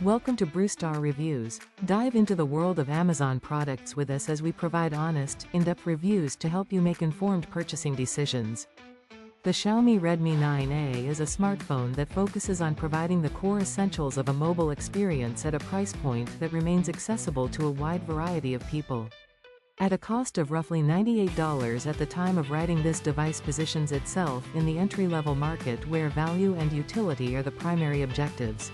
Welcome to Brewstar Reviews. Dive into the world of Amazon products with us as we provide honest, in-depth reviews to help you make informed purchasing decisions. The Xiaomi Redmi 9A is a smartphone that focuses on providing the core essentials of a mobile experience at a price point that remains accessible to a wide variety of people. At a cost of roughly $98 at the time of writing, this device positions itself in the entry-level market where value and utility are the primary objectives.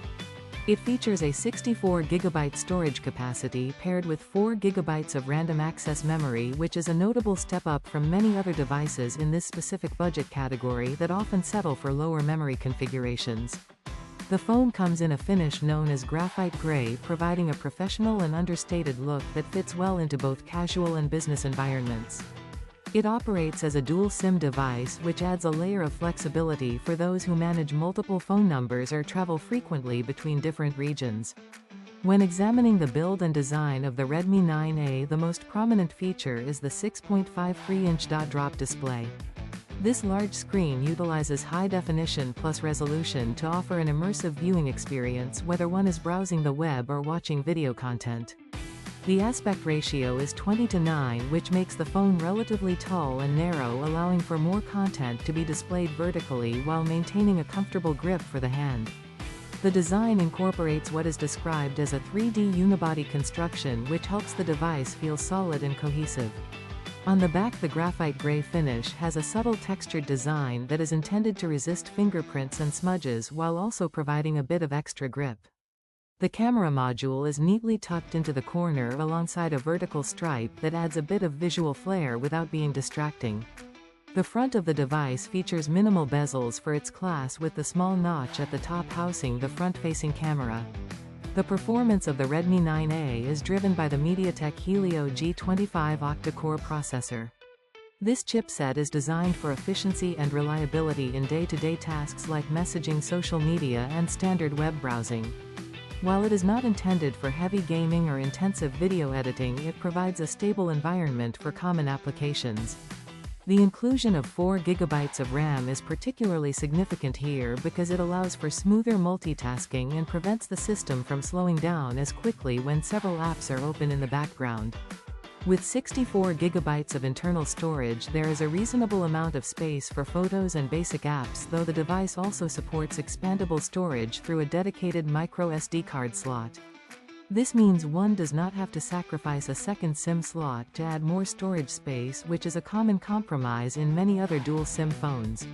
It features a 64GB storage capacity paired with 4GB of random access memory, which is a notable step up from many other devices in this specific budget category that often settle for lower memory configurations. The phone comes in a finish known as Graphite Gray, providing a professional and understated look that fits well into both casual and business environments. It operates as a dual SIM device, which adds a layer of flexibility for those who manage multiple phone numbers or travel frequently between different regions. When examining the build and design of the Redmi 9A, the most prominent feature is the 6.53-inch dot-drop display. This large screen utilizes high definition plus resolution to offer an immersive viewing experience whether one is browsing the web or watching video content. The aspect ratio is 20:9, which makes the phone relatively tall and narrow, allowing for more content to be displayed vertically while maintaining a comfortable grip for the hand. The design incorporates what is described as a 3D unibody construction, which helps the device feel solid and cohesive. On the back, the graphite gray finish has a subtle textured design that is intended to resist fingerprints and smudges while also providing a bit of extra grip. The camera module is neatly tucked into the corner alongside a vertical stripe that adds a bit of visual flair without being distracting. The front of the device features minimal bezels for its class, with the small notch at the top housing the front-facing camera. The performance of the Redmi 9A is driven by the MediaTek Helio G25 octa-core processor. This chipset is designed for efficiency and reliability in day-to-day tasks like messaging, social media, and standard web browsing. While it is not intended for heavy gaming or intensive video editing, it provides a stable environment for common applications. The inclusion of 4GB of RAM is particularly significant here because it allows for smoother multitasking and prevents the system from slowing down as quickly when several apps are open in the background. With 64GB of internal storage, there is a reasonable amount of space for photos and basic apps, though the device also supports expandable storage through a dedicated micro SD card slot. This means one does not have to sacrifice a second SIM slot to add more storage space, which is a common compromise in many other dual SIM phones.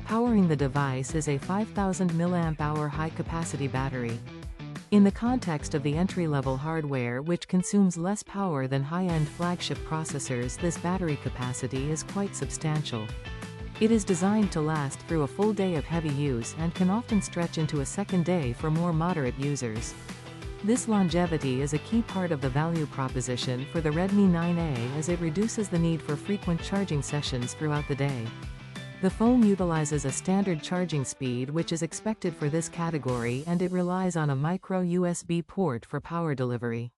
Powering the device is a 5000 mAh high-capacity battery. In the context of the entry-level hardware, which consumes less power than high-end flagship processors, this battery capacity is quite substantial. It is designed to last through a full day of heavy use and can often stretch into a second day for more moderate users. This longevity is a key part of the value proposition for the Redmi 9A, as it reduces the need for frequent charging sessions throughout the day. The phone utilizes a standard charging speed which is expected for this category, and it relies on a micro USB port for power delivery.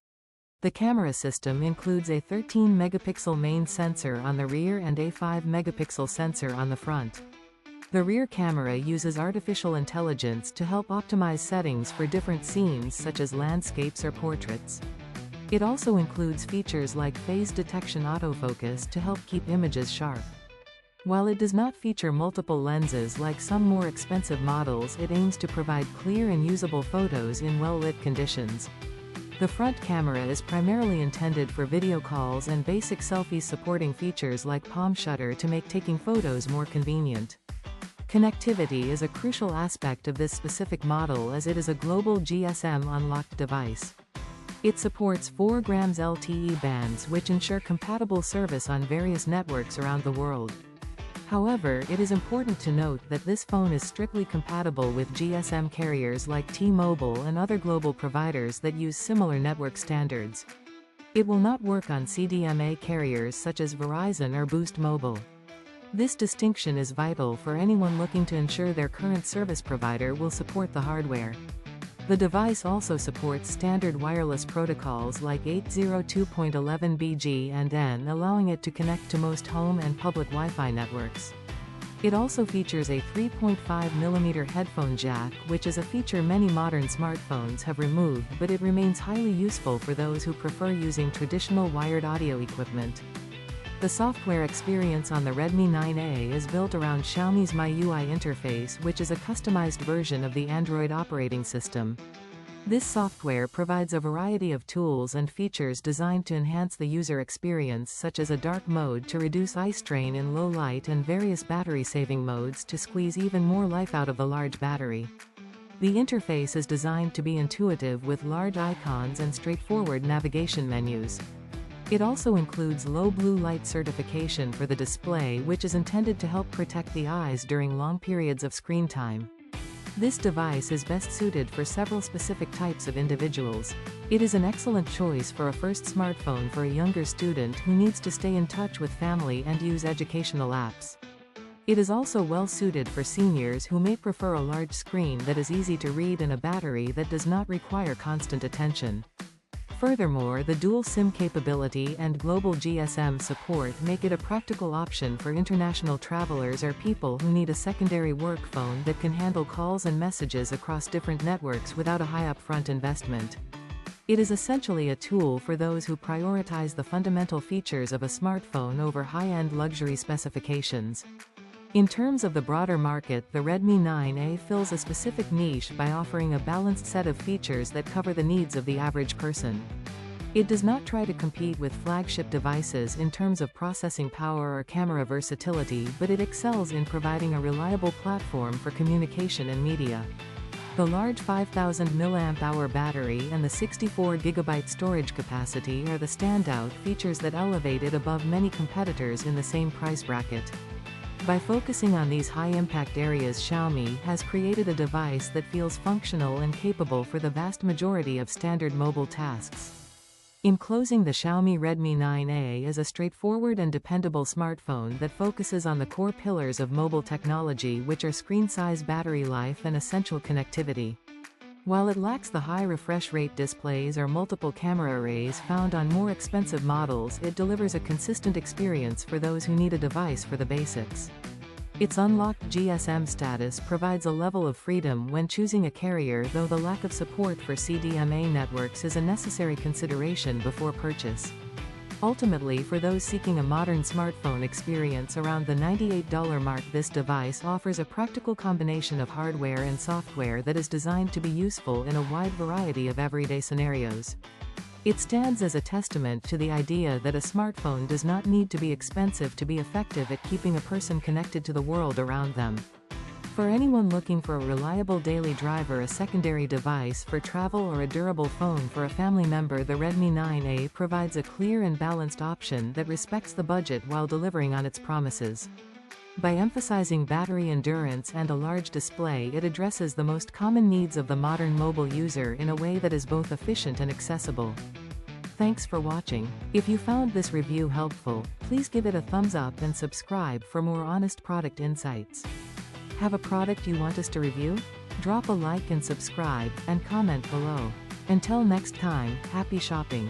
The camera system includes a 13-megapixel main sensor on the rear and a 5-megapixel sensor on the front. The rear camera uses artificial intelligence to help optimize settings for different scenes such as landscapes or portraits. It also includes features like phase detection autofocus to help keep images sharp. While it does not feature multiple lenses like some more expensive models, it aims to provide clear and usable photos in well-lit conditions. The front camera is primarily intended for video calls and basic selfies, supporting features like palm shutter to make taking photos more convenient. Connectivity is a crucial aspect of this specific model, as it is a global GSM unlocked device. It supports 4G LTE bands, which ensure compatible service on various networks around the world. However, it is important to note that this phone is strictly compatible with GSM carriers like T-Mobile and other global providers that use similar network standards. It will not work on CDMA carriers such as Verizon or Boost Mobile. This distinction is vital for anyone looking to ensure their current service provider will support the hardware. The device also supports standard wireless protocols like 802.11bg and N, allowing it to connect to most home and public Wi-Fi networks. It also features a 3.5mm headphone jack, which is a feature many modern smartphones have removed, but it remains highly useful for those who prefer using traditional wired audio equipment. The software experience on the Redmi 9A is built around Xiaomi's MIUI interface, which is a customized version of the Android operating system. This software provides a variety of tools and features designed to enhance the user experience, such as a dark mode to reduce eye strain in low light and various battery-saving modes to squeeze even more life out of the large battery. The interface is designed to be intuitive with large icons and straightforward navigation menus. It also includes low blue light certification for the display, which is intended to help protect the eyes during long periods of screen time. This device is best suited for several specific types of individuals. It is an excellent choice for a first smartphone for a younger student who needs to stay in touch with family and use educational apps. It is also well suited for seniors who may prefer a large screen that is easy to read and a battery that does not require constant attention. Furthermore, the dual SIM capability and global GSM support make it a practical option for international travelers or people who need a secondary work phone that can handle calls and messages across different networks without a high upfront investment. It is essentially a tool for those who prioritize the fundamental features of a smartphone over high-end luxury specifications. In terms of the broader market, the Redmi 9A fills a specific niche by offering a balanced set of features that cover the needs of the average person. It does not try to compete with flagship devices in terms of processing power or camera versatility, but it excels in providing a reliable platform for communication and media. The large 5000 mAh battery and the 64GB storage capacity are the standout features that elevate it above many competitors in the same price bracket. By focusing on these high-impact areas, Xiaomi has created a device that feels functional and capable for the vast majority of standard mobile tasks. In closing, the Xiaomi Redmi 9A is a straightforward and dependable smartphone that focuses on the core pillars of mobile technology, which are screen size, battery life, and essential connectivity. While it lacks the high refresh rate displays or multiple camera arrays found on more expensive models, it delivers a consistent experience for those who need a device for the basics. Its unlocked GSM status provides a level of freedom when choosing a carrier, though the lack of support for CDMA networks is a necessary consideration before purchase. Ultimately, for those seeking a modern smartphone experience around the $98 mark, this device offers a practical combination of hardware and software that is designed to be useful in a wide variety of everyday scenarios. It stands as a testament to the idea that a smartphone does not need to be expensive to be effective at keeping a person connected to the world around them. For anyone looking for a reliable daily driver, a secondary device for travel, or a durable phone for a family member, the Redmi 9A provides a clear and balanced option that respects the budget while delivering on its promises. By emphasizing battery endurance and a large display, it addresses the most common needs of the modern mobile user in a way that is both efficient and accessible. Thanks for watching. If you found this review helpful, please give it a thumbs up and subscribe for more honest product insights. Have a product you want us to review? Drop a like and subscribe, and comment below. Until next time, happy shopping.